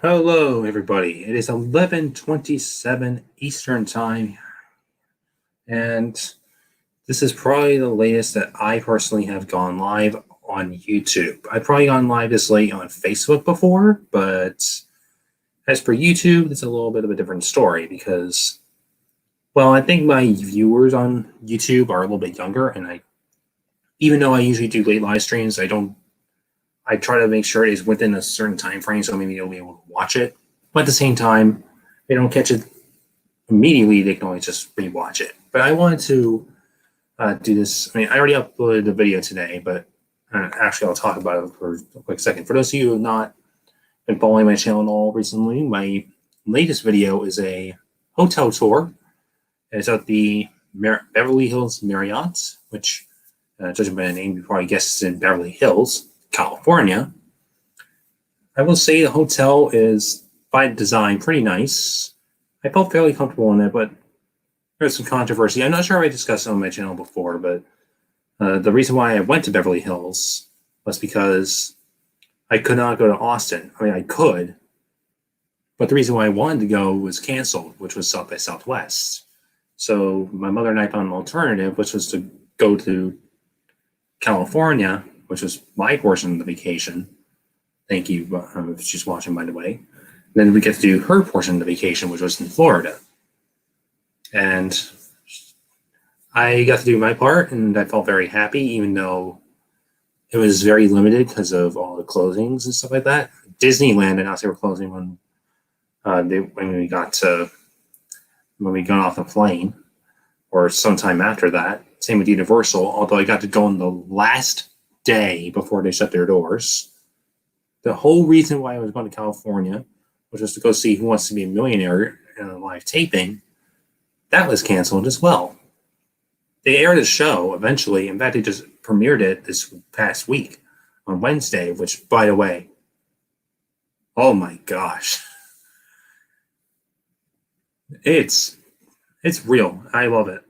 Hello, everybody. It is 11:27 Eastern Time, and this is probably the latest that I personally have gone live on YouTube. I've probably gone live this late on Facebook before, but as for YouTube, it's a little bit of a different story because, well, I think my viewers on YouTube are a little bit younger, and even though I usually do late live streams, I try to make sure it is within a certain time frame so maybe they'll be able to watch it. But at the same time, if they don't catch it immediately, they can always just rewatch it. But I wanted to do this. I mean, I already uploaded the video today, but actually I'll talk about it for a quick second. For those of you who have not been following my channel at all recently, my latest video is a hotel tour. It's at the Beverly Hills Marriott, which, judging by the name, you probably guess it's in Beverly Hills, California. I will say the hotel is, by design, pretty nice. I felt fairly comfortable in it, but there's some controversy. I'm not sure if I discussed it on my channel before, but the reason why I went to Beverly Hills was because I could not go to Austin. I mean, I could, but the reason why I wanted to go was canceled, which was South by Southwest. So my mother and I found an alternative, which was to go to California, which was my portion of the vacation. Thank you, if she's watching, by the way. Then we get to do her portion of the vacation, which was in Florida. And I got to do my part, and I felt very happy, even though it was very limited because of all the closings and stuff like that. Disneyland announced they were closing when we got off the plane, or sometime after that. Same with Universal, although I got to go on the last day before they shut their doors. The whole reason why I was going to California, which was to go see Who Wants to Be a Millionaire in a live taping, that was canceled as well. They aired the show eventually. In fact, they just premiered it this past week on Wednesday, which, by the way, oh my gosh. It's real. I love it.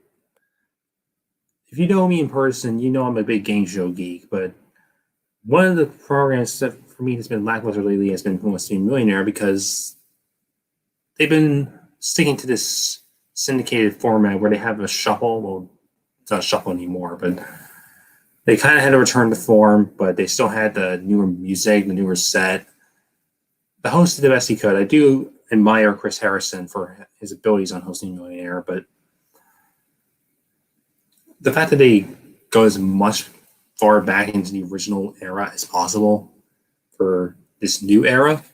If you know me in person, you know I'm a big game show geek, but one of the programs that for me has been lackluster lately has been Who Wants to Be a Millionaire, because they've been sticking to this syndicated format where they have a shuffle. Well, it's not a shuffle anymore, but they kind of had to return to form, but they still had the newer music, the newer set. The host did the best he could. I do admire Chris Harrison for his abilities on hosting Millionaire, but the fact that they go as much far back into the original era as possible for this new era,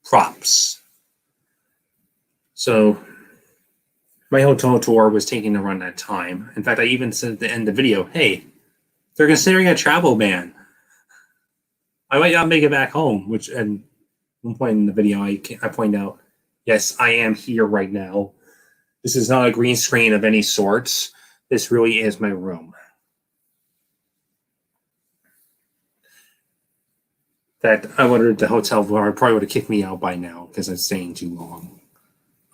props. So my hotel tour was taking around that time. In fact, I even said at the end of the video, hey, they're considering a travel ban. I might not make it back home, which at one point in the video, I point out, yes, I am here right now. This is not a green screen of any sorts. This really is my room. That I wondered the hotel probably would have kicked me out by now because I'm staying too long.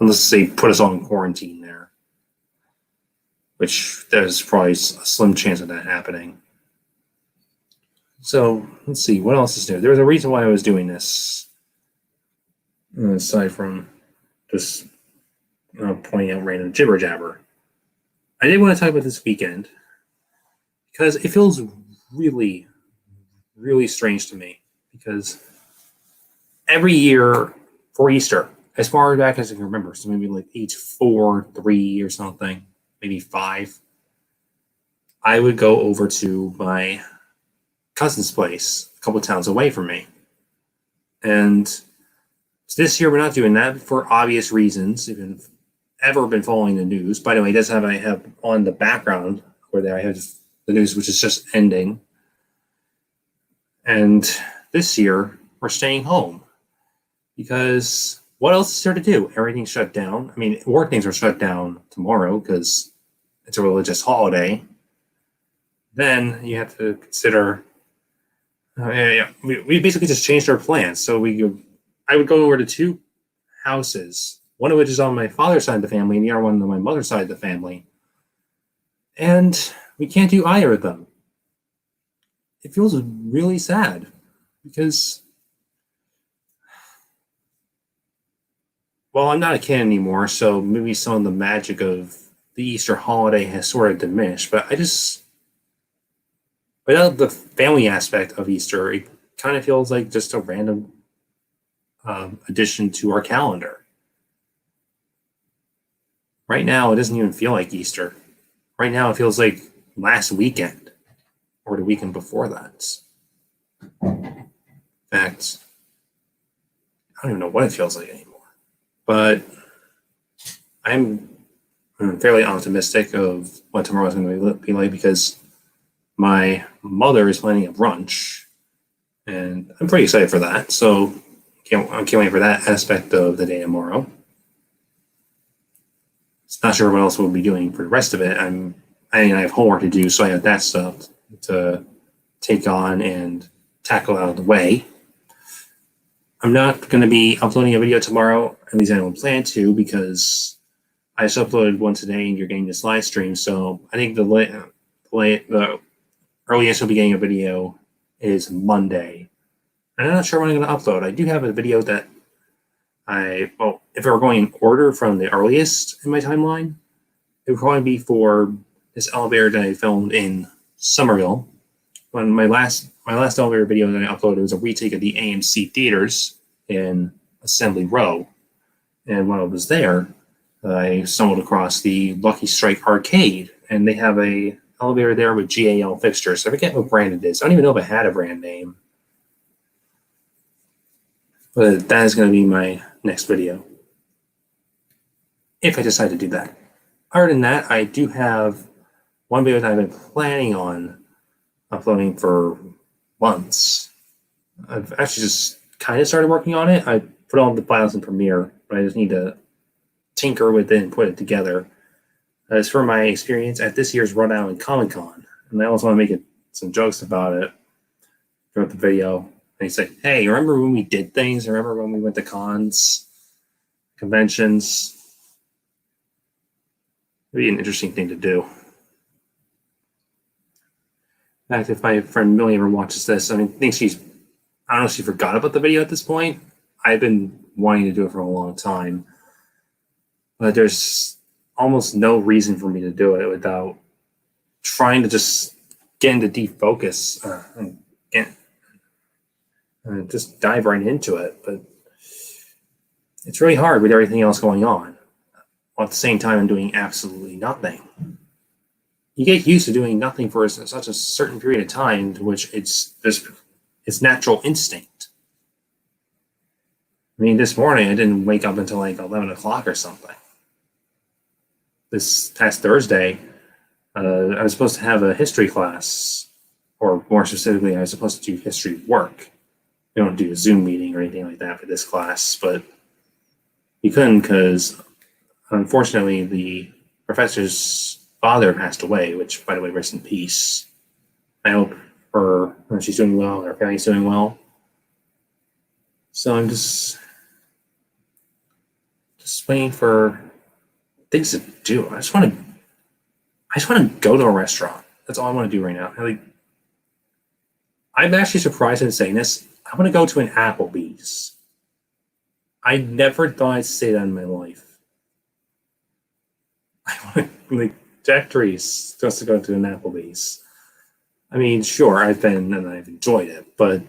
Unless they put us all in quarantine there. Which there's probably a slim chance of that happening. So, let's see, what else is there? There was a reason why I was doing this. Aside from just pointing out random jibber jabber. I did want to talk about this weekend because it feels really, really strange to me, because every year for Easter, as far back as I can remember, so maybe like age 4, 3 or something, maybe 5, I would go over to my cousin's place a couple towns away from me. And this year we're not doing that for obvious reasons. If you've ever been following the news, by the way, that's how I have on the background where there I have the news, which is just ending. And this year we're staying home because what else is there to do? Everything's shut down. I mean, work things are shut down tomorrow because it's a religious holiday. Then you have to consider, we basically just changed our plans. So I would go over to 2 houses, one of which is on my father's side of the family and the other one on my mother's side of the family. And we can't do either of them. It feels really sad because well, I'm not a kid anymore, so maybe some of the magic of the Easter holiday has sort of diminished. But I just, without the family aspect of Easter, it kind of feels like just a random addition to our calendar. Right now, it doesn't even feel like Easter. Right now, it feels like last weekend or the weekend before that. In fact, I don't even know what it feels like anymore. But I'm fairly optimistic of what tomorrow is going to be like because my mother is planning a brunch, and I'm pretty excited for that. So I can't wait for that aspect of the day tomorrow. Not sure what else we'll be doing for the rest of it. I have homework to do, so I have that stuff to take on and tackle out of the way. I'm not going to be uploading a video tomorrow, at least I don't plan to, because I just uploaded one today and you're getting this live stream. So I think the earliest we'll be getting a video is Monday. And I'm not sure when I'm going to upload. I do have a video that if it were going in order from the earliest in my timeline, it would probably be for this elevator that I filmed in Somerville. When my last elevator video that I uploaded was a retake of the AMC theaters in Assembly Row. And while I was there, I stumbled across the Lucky Strike arcade, and they have a elevator there with GAL fixtures. I forget what brand it is. I don't even know if it had a brand name. But that is going to be my next video, if I decide to do that. Other than that, I do have one video that I've been planning on uploading for months. I've actually just kind of started working on it. I put all the files in Premiere, but I just need to tinker with it and put it together. It's for my experience at this year's Rhode Island Comic Con, and I also want to make some jokes about it throughout the video. And he's like, hey, remember when we did things? Remember when we went to cons, conventions? It'd be an interesting thing to do. In fact, if my friend Millie ever watches this, I don't know if she forgot about the video at this point. I've been wanting to do it for a long time. But there's almost no reason for me to do it without trying to just get into deep focus and just dive right into it. But it's really hard with everything else going on. While at the same time, I'm doing absolutely nothing. You get used to doing nothing for such a certain period of time, to which it's natural instinct. I mean, this morning I didn't wake up until like 11 o'clock or something. This past Thursday, I was supposed to have a history class, or more specifically, I was supposed to do history work. We don't do a Zoom meeting or anything like that for this class, but we couldn't because, unfortunately, the professor's father passed away, which, by the way, rest in peace. I hope she's doing well, her family's doing well. So I'm just waiting for things to do. I just want to go to a restaurant. That's all I want to do right now. I'm actually surprised in saying this. I want to go to an Applebee's. I never thought I'd say that in my life. I want to, Jack Trees just to go to an Applebee's. I mean, sure, I've been and I've enjoyed it, but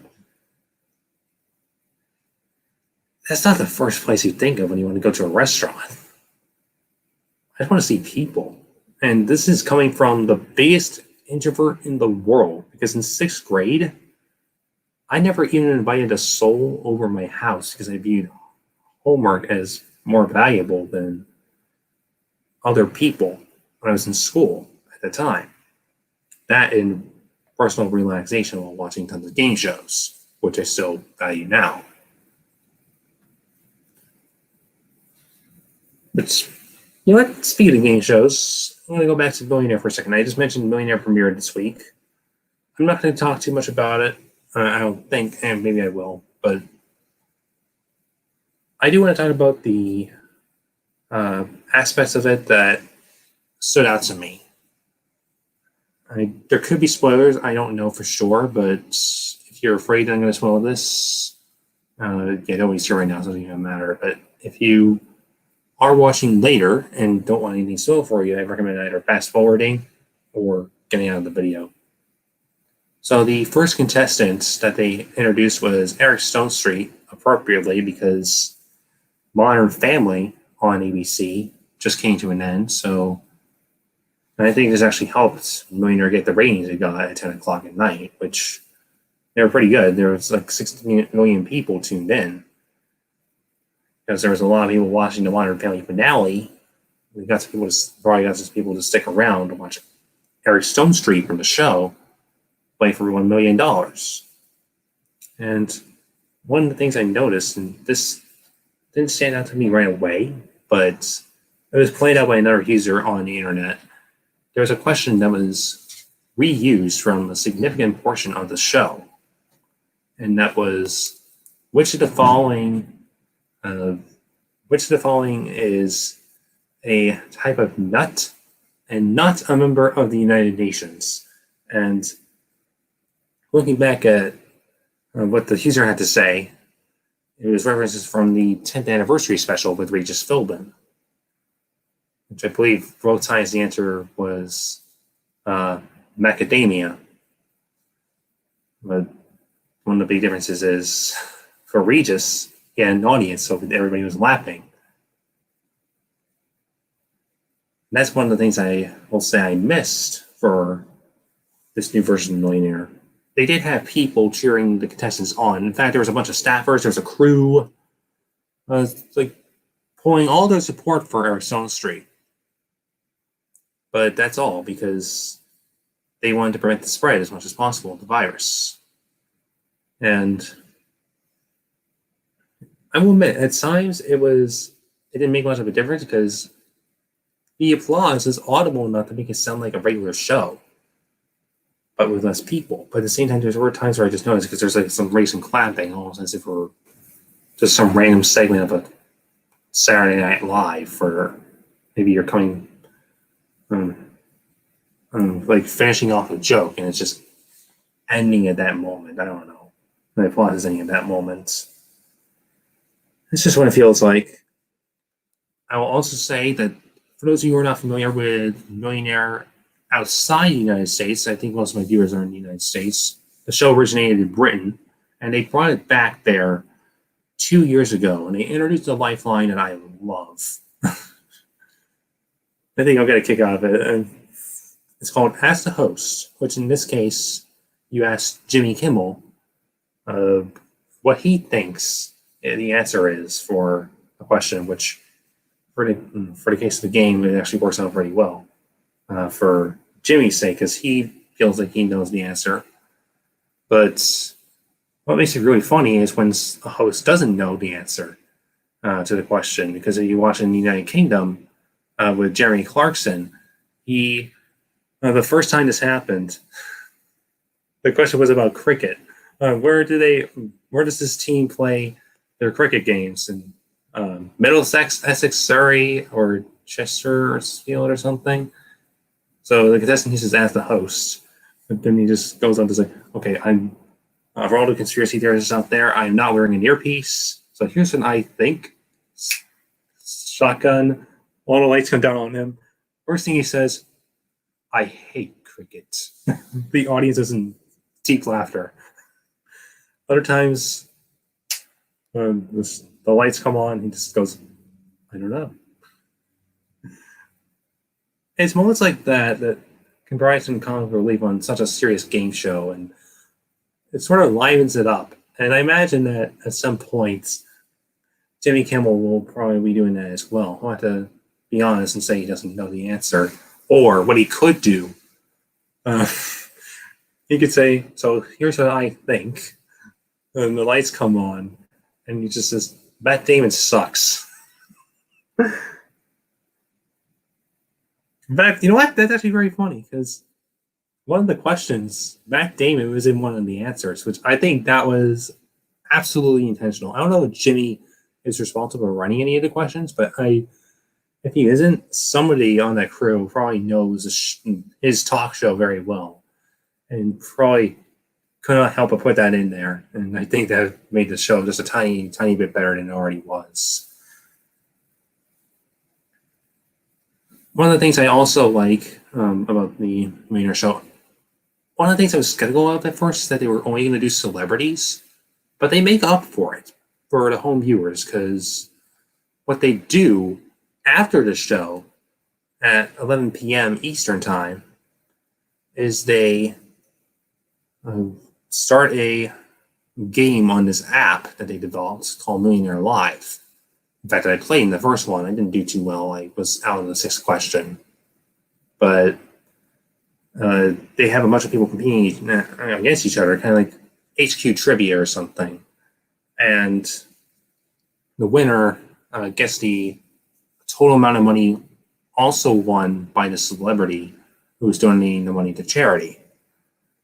that's not the first place you think of when you want to go to a restaurant. I just want to see people. And this is coming from the biggest introvert in the world, because in 6th grade, I never even invited a soul over my house because I viewed homework as more valuable than other people when I was in school at the time. That and personal relaxation while watching tons of game shows, which I still value now. But you know what? Speaking of game shows, I'm going to go back to Millionaire for a second. I just mentioned Millionaire premiered this week. I'm not going to talk too much about it. I don't think, and maybe I will, but I do want to talk about the aspects of it that stood out to me. There could be spoilers. I don't know for sure, but if you're afraid that I'm going to spoil this, don't waste your right now. It doesn't even matter. But if you are watching later and don't want anything spoiled for you, I recommend either fast forwarding or getting out of the video. So the first contestant that they introduced was Eric Stonestreet, appropriately because Modern Family on ABC just came to an end. So and I think this actually helped Millionaire get the ratings it got at 10 o'clock at night, which they were pretty good. There was like 16 million people tuned in because there was a lot of people watching the Modern Family finale. We got some people to stick around to watch Eric Stonestreet from the show play for $1 million. And one of the things I noticed, and this didn't stand out to me right away, but it was played out by another user on the internet. There was a question that was reused from a significant portion of the show, and that was, which of the following is a type of nut and not a member of the United Nations? And looking back at what the user had to say, it was references from the 10th anniversary special with Regis Philbin, which I believe both times the answer was macadamia. But one of the big differences is for Regis, he had an audience, so everybody was laughing. And that's one of the things I will say I missed for this new version of Millionaire. They did have people cheering the contestants on. In fact, there was a bunch of staffers, there was a crew, like pulling all their support for Eric Stonestreet. But that's all because they wanted to prevent the spread as much as possible of the virus. And I will admit, at times it didn't make much of a difference because the applause is audible enough to make it sound like a regular show, but with less people. But at the same time, there were times where I just noticed because there's like some racing clapping, almost as if we're just some random segment of a Saturday Night Live for maybe you're coming, like finishing off a joke, and it's just ending at that moment. I don't know. The applause is ending at that moment. It's just what it feels like. I will also say that for those of you who are not familiar with Millionaire outside the United States, I think most of my viewers are in the United States. The show originated in Britain, and they brought it back there 2 years ago, and they introduced a lifeline that I love. I think I'll get a kick out of it. And it's called Ask the Host, which in this case, you ask Jimmy Kimmel what he thinks the answer is for a question, which for the case of the game, it actually works out pretty well for Jimmy's sake, because he feels like he knows the answer. But what makes it really funny is when a host doesn't know the answer to the question, because if you watch in the United Kingdom with Jeremy Clarkson, the first time this happened, the question was about cricket. Where does this team play their cricket games? In Middlesex, Essex, Surrey, or Chesterfield or something? So the contestant just asks the host, but then he just goes on to say, okay, I'm for all the conspiracy theorists out there, I'm not wearing an earpiece. So here's what I think. Shotgun, all the lights come down on him. First thing he says, I hate cricket. The audience is in deep laughter. Other times, the lights come on, he just goes, I don't know. It's moments like that can provide some comic relief on such a serious game show, and it sort of livens it up. And I imagine that at some point, Jimmy Kimmel will probably be doing that as well. He'll have to be honest and say he doesn't know the answer. Or what he could do, he could say, so here's what I think. And the lights come on, and he just says, Matt Damon sucks. In fact, you know what? That's actually very funny, because one of the questions, Matt Damon was in one of the answers, which I think that was absolutely intentional. I don't know if Jimmy is responsible for running any of the questions, but if he isn't, somebody on that crew probably knows his talk show very well, and probably could not help but put that in there. And I think that made the show just a tiny, tiny bit better than it already was. One of the things I also like about the Millionaire show, one of the things I was skeptical of at first is that they were only going to do celebrities, but they make up for it for the home viewers because what they do after the show at 11 p.m. Eastern Time is they start a game on this app that they developed called Millionaire Live. In fact, I played in the first one. I didn't do too well. I was out in the sixth question. But they have a bunch of people competing against each other, kind of like HQ trivia or something. And the winner gets the total amount of money also won by the celebrity who's donating the money to charity. In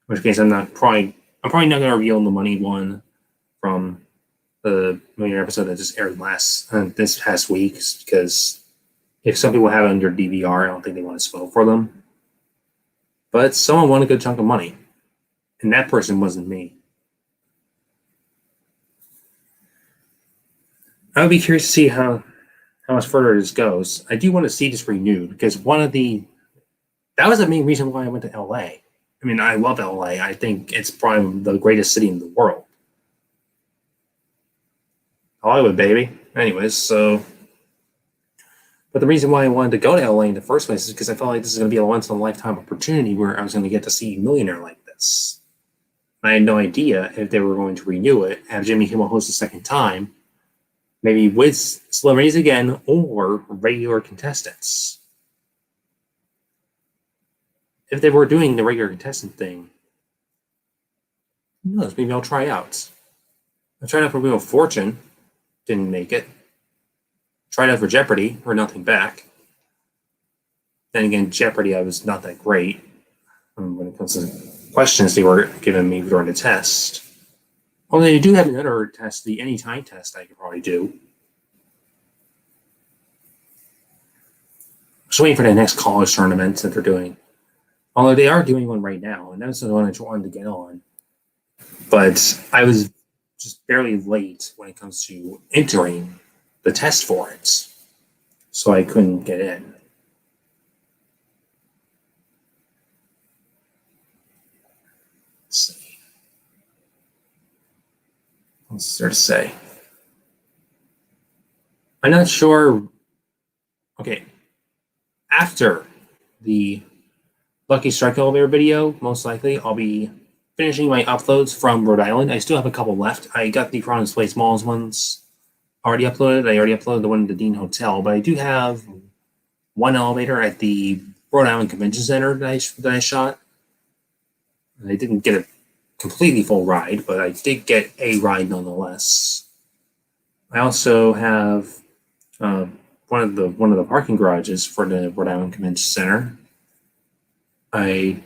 which case, I'm probably not going to reveal the money one from the Millionaire episode that just aired this past week, because if some people have it under DVR, I don't think they want to spoil for them. But someone won a good chunk of money, and that person wasn't me. I would be curious to see how much further this goes. I do want to see this renewed because that was the main reason why I went to LA. I mean, I love LA. I think it's probably the greatest city in the world. Hollywood, baby. Anyways, but the reason why I wanted to go to LA in the first place is because I felt like this is going to be a once-in-a-lifetime opportunity where I was going to get to see Millionaire like this. I had no idea if they were going to renew it, have Jimmy Kimmel host a second time, maybe with celebrities again or regular contestants. If they were doing the regular contestant thing, who knows, maybe I'll try out. I tried out for Wheel of Fortune, didn't make it. Tried out for Jeopardy, heard nothing back. Then again, Jeopardy, I was not that great when it comes to questions they were giving me during the test. Although they do have another test, the Anytime test I could probably do. Just waiting for the next college tournament that they're doing. Although they are doing one right now, and that's the one I wanted to get on. But I was just barely late when it comes to entering the test for it. So I couldn't get in. Let's see. What's there to say? I'm not sure. Okay. After the Lucky Strike Elevator video, most likely, I'll be finishing my uploads from Rhode Island. I still have a couple left. I got the Providence Place Malls ones already uploaded. I already uploaded the one at the Dean Hotel, but I do have one elevator at the Rhode Island Convention Center that I shot. I didn't get a completely full ride, but I did get a ride nonetheless. I also have one of the parking garages for the Rhode Island Convention Center. I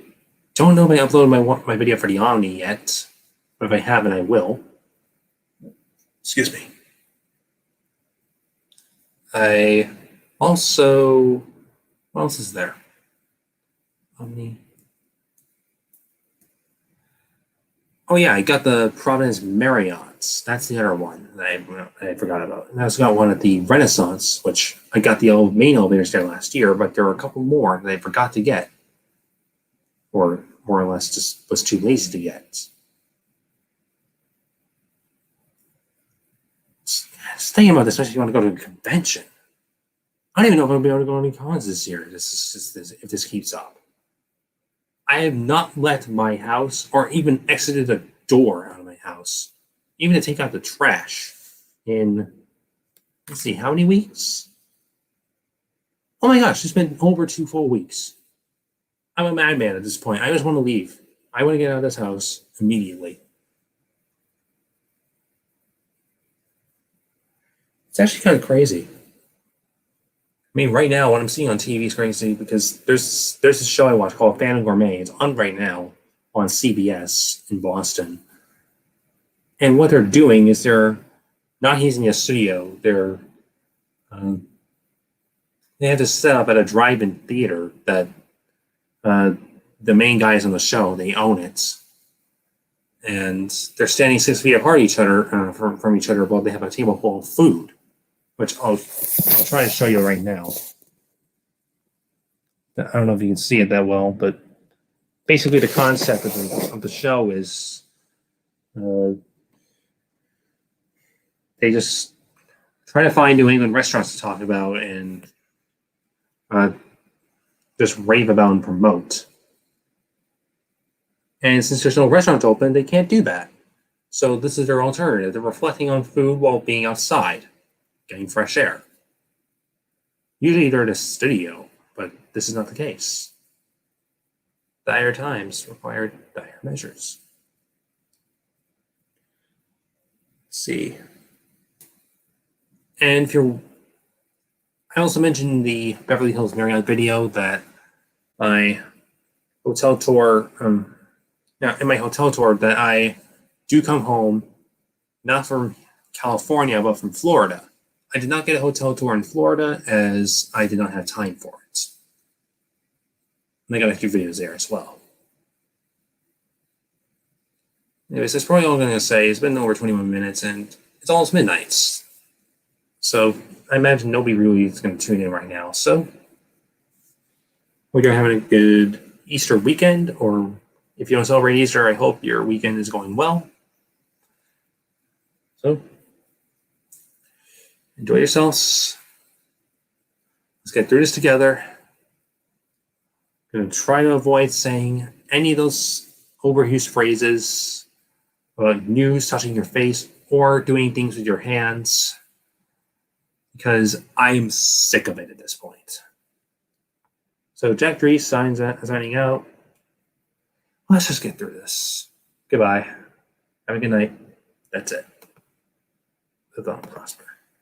don't know if I uploaded my video for the Omni yet, but if I haven't, I will. Excuse me. I also, what else is there? Omni. Oh yeah, I got the Providence Marriott's. That's the other one that I forgot about. And I also got one at the Renaissance, which I got the main elevators there last year, but there were a couple more that I forgot to get. Or more or less just was too lazy to get. Just thinking about this, especially if you want to go to a convention. I don't even know if I'm going to be able to go to any cons this year if this keeps up. I have not left my house or even exited a door out of my house, even to take out the trash in, let's see, how many weeks? Oh my gosh, it's been over 2 full weeks. I'm a madman at this point. I just want to leave. I want to get out of this house immediately. It's actually kind of crazy. I mean, right now, what I'm seeing on TV is crazy because there's this show I watch called Fan and Gourmet. It's on right now on CBS in Boston. And what they're doing is they're not using a studio. They have to set up at a drive-in theater that the main guys on the show, they own it. And they're standing 6 feet apart each other from each other while they have a table full of food, which I'll try to show you right now. I don't know if you can see it that well, but basically the concept of the show is they just try to find New England restaurants to talk about and just rave about and promote. And since there's no restaurant open, they can't do that. So this is their alternative. They're reflecting on food while being outside, getting fresh air. Usually they're in a studio, but this is not the case. Dire times require dire measures. Let's see. And I also mentioned the Beverly Hills Marriott video that my hotel tour, in my hotel tour, that I do come home, not from California, but from Florida. I did not get a hotel tour in Florida as I did not have time for it. And I got a few videos there as well. Anyways, that's probably all I'm going to say. It's been over 21 minutes and it's almost midnight. So I imagine nobody really is going to tune in right now. So hope you're having a good Easter weekend, or if you don't celebrate Easter, I hope your weekend is going well. So enjoy yourselves. Let's get through this together. I'm going to try to avoid saying any of those overused phrases about news touching your face or doing things with your hands, because I'm sick of it at this point. So Jack Dries signing out. Let's just get through this. Goodbye. Have a good night. That's it. Live long and prosper.